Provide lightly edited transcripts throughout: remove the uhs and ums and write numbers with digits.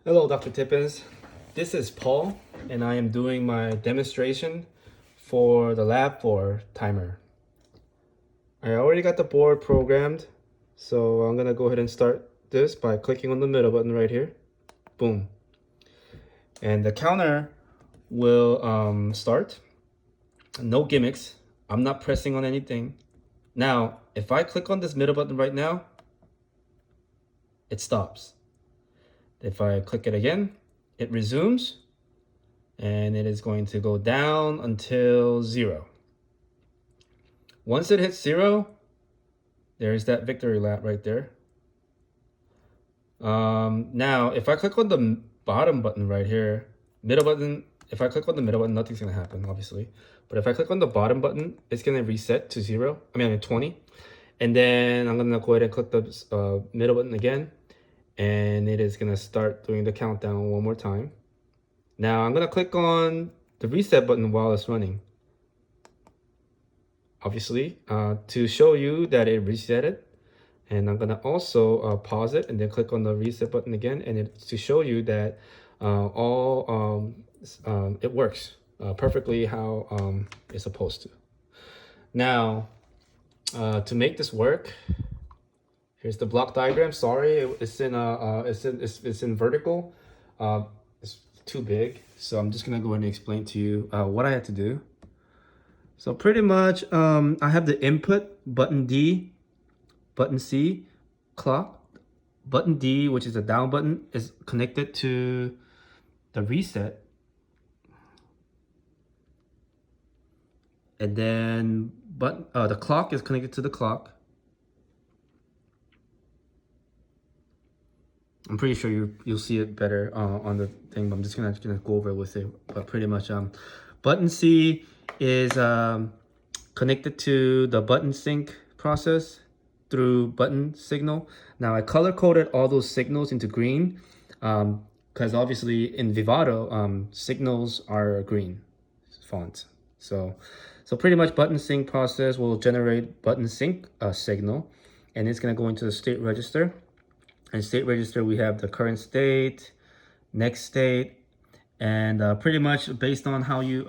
Hello, Dr. Tippins. This is Paul, and I am doing my demonstration for the Lab04 timer. I already got the board programmed, so I'm gonna go ahead and start this by clicking on the middle button right here. Boom. And the counter will start. No gimmicks. I'm not pressing on anything. Now, if I click on this middle button right now, it stops. If I click it again, it resumes, and it is going to go down until 0. Once it hits 0, there's that victory lap right there. Now, if I click on the bottom button right here, middle button, if I click on the middle button, nothing's gonna happen, obviously. But if I click on the bottom button, it's gonna reset to 0, 20. And then I'm gonna go ahead and click the middle button again, and it is gonna start doing the countdown one more time. Now I'm gonna click on the reset button while it's running, obviously, to show you that it reset it. And I'm gonna also pause it and then click on the reset button again, and it's to show you that it works perfectly how it's supposed to. Now, to make this work, here's the block diagram. Sorry, it's in vertical. It's too big, so I'm just gonna go ahead and explain to you what I had to do. So pretty much, I have the input button D, button C, clock. Button D, which is the down button, is connected to the reset. And then the clock is connected to the clock. I'm pretty sure you'll see it better on the thing, but I'm just gonna go over it with it. But pretty much, button C is connected to the button sync process through button signal. Now I color coded all those signals into green because obviously in Vivado signals are green font. So pretty much button sync process will generate button sync signal, and it's gonna go into the state register. And state register, we have the current state, next state, and pretty much based on how you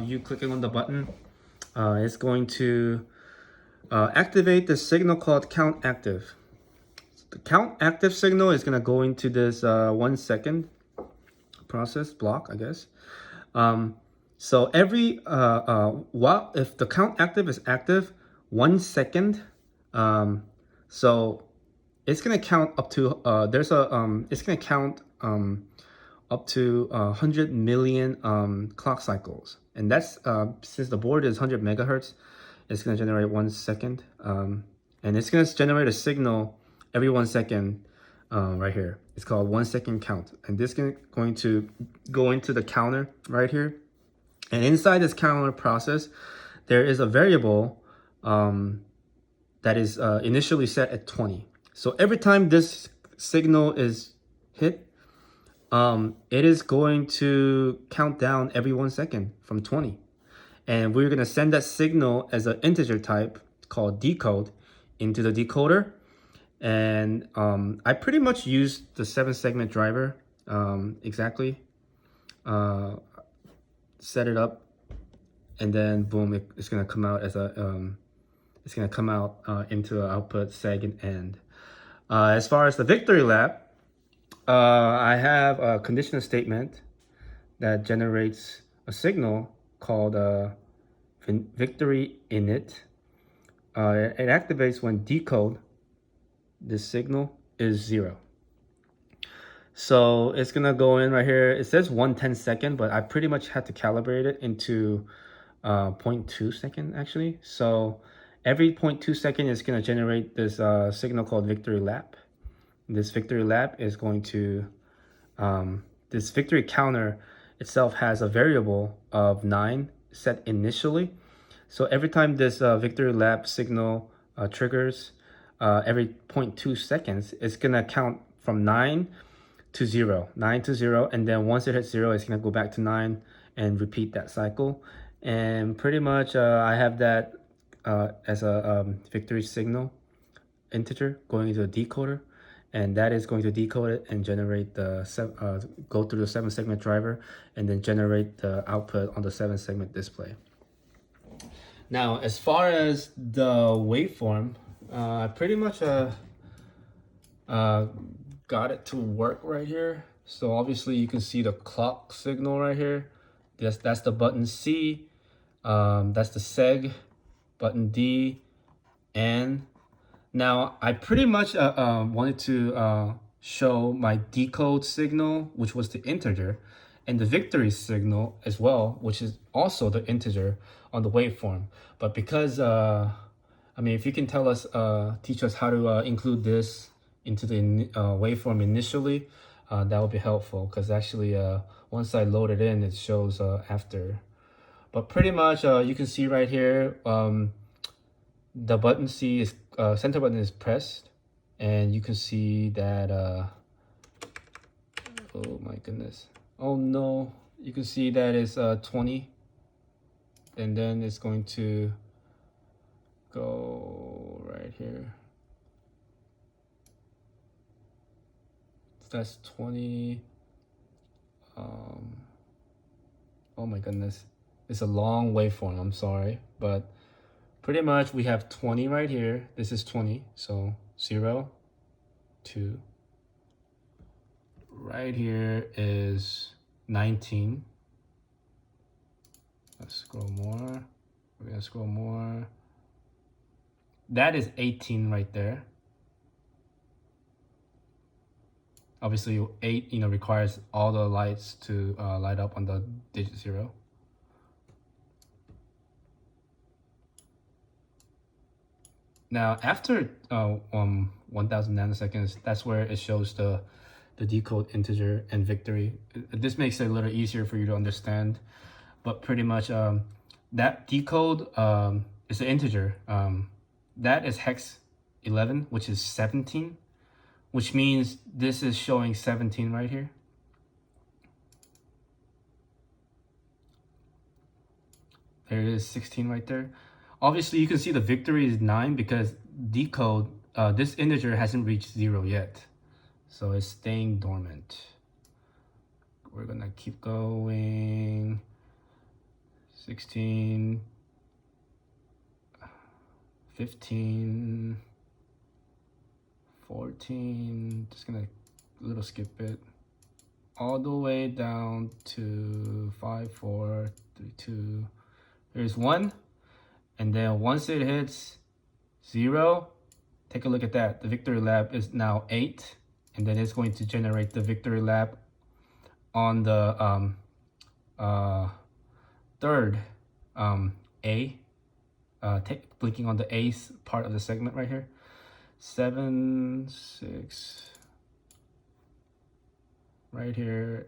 you clicking on the button, it's going to activate the signal called count active. The count active signal is going to go into this 1 second process block, I guess. So every if the count active is active 1 second, so it's going to count up to it's going to count up to 100 million clock cycles, and that's since the board is 100 megahertz, it's going to generate 1 second, and it's going to generate a signal every 1 second right here. It's called 1 second count, and this is going to go into the counter right here. And inside this counter process, there is a variable that is initially set at 20. So every time this signal is hit, it is going to count down every 1 second from 20. And we're going to send that signal as an integer type called decode into the decoder. And I pretty much used the 7-segment driver exactly. Set it up, and then boom, it's going to come out as a it's going to come out into an output seg and end. As far as the victory lap, I have a conditional statement that generates a signal called victory init. It activates when decode, this signal, is 0. So it's gonna go in right here. It says 1/10 second, but I pretty much had to calibrate it into 0.2 second actually. So every 0.2 second is gonna generate this signal called victory lap. This victory lap is going to, this victory counter itself has a variable of 9 set initially. So every time this victory lap signal triggers, every 0.2 seconds, it's gonna count from 9 to 0, and then once it hits 0, it's gonna go back to 9 and repeat that cycle. And pretty much I have that as a victory signal integer going into a decoder, and that is going to decode it and generate go through the 7-segment driver and then generate the output on the 7-segment display. Now, as far as the waveform, I pretty much got it to work right here. So obviously you can see the clock signal right here. That's the button C. That's the seg, button D, and now I pretty much wanted to show my decode signal, which was the integer, and the victory signal as well, which is also the integer on the waveform. But because I mean, if you can teach us how to include this into the waveform initially, that would be helpful, because actually once I load it in, it shows after. But pretty much you can see right here, the button C is center button is pressed, and you can see that oh my goodness, oh no, you can see that it's 20, and then it's going to go right here. So that's 20. Oh my goodness, it's a long waveform, I'm sorry, but pretty much we have 20 right here. This is 20, so 0, 2. Right here is 19. Let's scroll more. We're gonna scroll more. That is 18 right there. Obviously 8, requires all the lights to light up on the digit 0. Now after 1000 nanoseconds, that's where it shows the decode integer and victory. This makes it a little easier for you to understand, but pretty much that decode is an integer. That is hex 11, which is 17, which means this is showing 17 right here. There it is, 16 right there. Obviously, you can see the victory is 9 because decode, this integer hasn't reached 0 yet. So it's staying dormant. We're gonna keep going. 16, 15, 14, just gonna little skip it. All the way down to 5, 4, 3, 2. There's 1. And then once it hits 0, take a look at that. The victory lab is now 8. And then it's going to generate the victory lab on the third A. Blinking on the A part of the segment right here. 7, 6. Right here.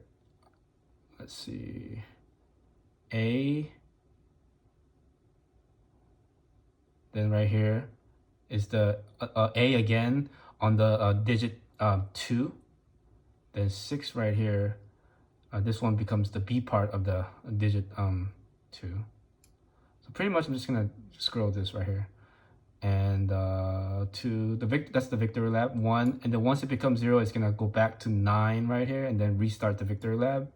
Let's see. A. Then right here is the A again on the digit 2. Then 6 right here. This one becomes the B part of the digit 2. So pretty much I'm just gonna scroll this right here, and to that's the victory lab 1, and then once it becomes 0, it's gonna go back to 9 right here, and then restart the victory lab.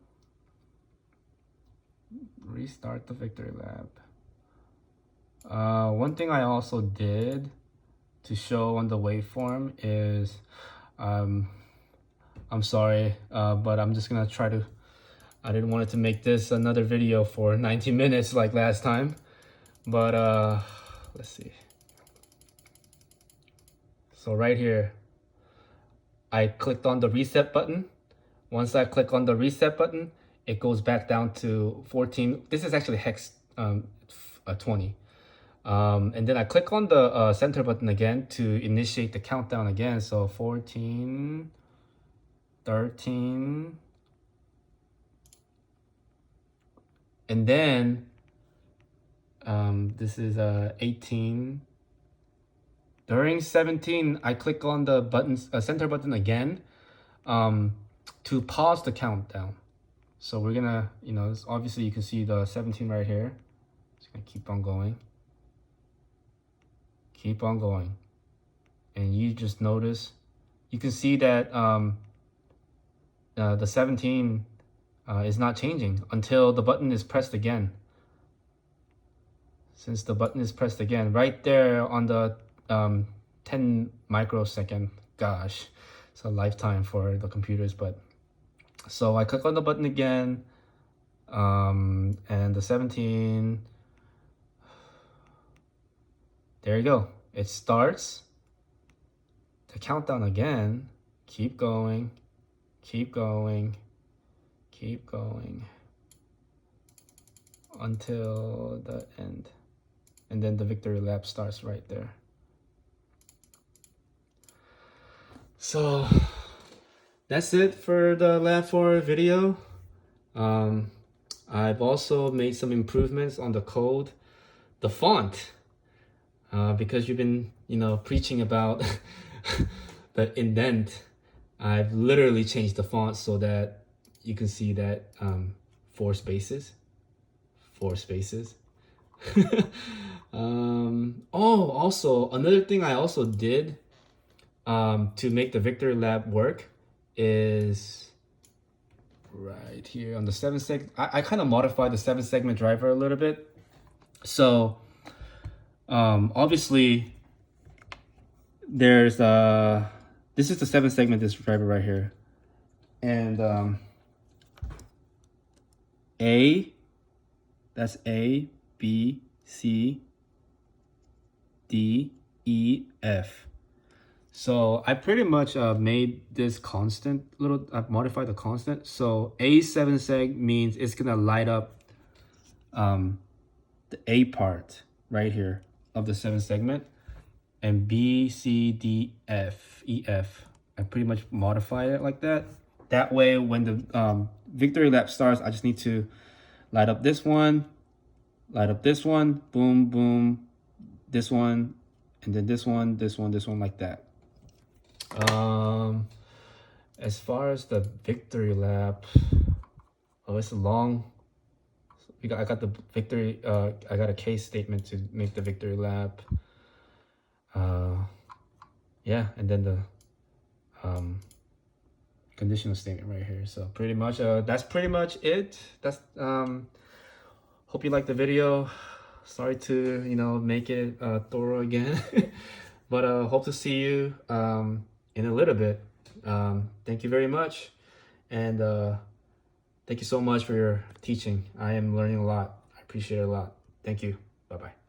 Restart the victory lab. One thing I also did to show on the waveform is, I'm sorry, but I'm just gonna try to. I didn't want it to make this another video for 90 minutes like last time, but let's see. So right here, I clicked on the reset button. Once I click on the reset button, it goes back down to 14. This is actually hex 20. And then I click on the center button again to initiate the countdown again. So 14, 13, and then this is 18. During 17, I click on the center button again to pause the countdown. So we're gonna, obviously you can see the 17 right here. Just gonna keep on going. Keep on going. And you just notice you can see that the 17 is not changing until the button is pressed again. Since the button is pressed again, right there on the 10 microsecond, gosh, it's a lifetime for the computers. But so I click on the button again, and the 17, there you go. It starts the countdown again. Keep going, keep going, keep going until the end. And then the victory lap starts right there. So that's it for the Lab04 video. I've also made some improvements on the code, the font, because you've been, preaching about the indent. I've literally changed the font so that you can see that 4 spaces. Also another thing I also did to make the victory lap work is right here on the 7-segment. I kind of modified the 7-segment driver a little bit. So obviously there's this is the 7-segment this driver right here, and that's A, B, C, D, E, F. So I pretty much made this constant I've modified the constant. So A7 seg means it's gonna light up the A part right here of the 7-segment, and B, C, D, F, E, F. I pretty much modified it like that. That way, when the victory lap starts, I just need to light up this one, boom, boom, this one, and then this one, like that. As far as the victory lap, it's a long. I got the victory. I got a case statement to make the victory lap. Yeah, and then the conditional statement right here. So pretty much, that's pretty much it. That's hope you liked the video. Sorry to make it thorough again, but hope to see you in a little bit. Thank you very much, and thank you so much for your teaching. I am learning a lot. I appreciate it a lot. Thank you. Bye bye.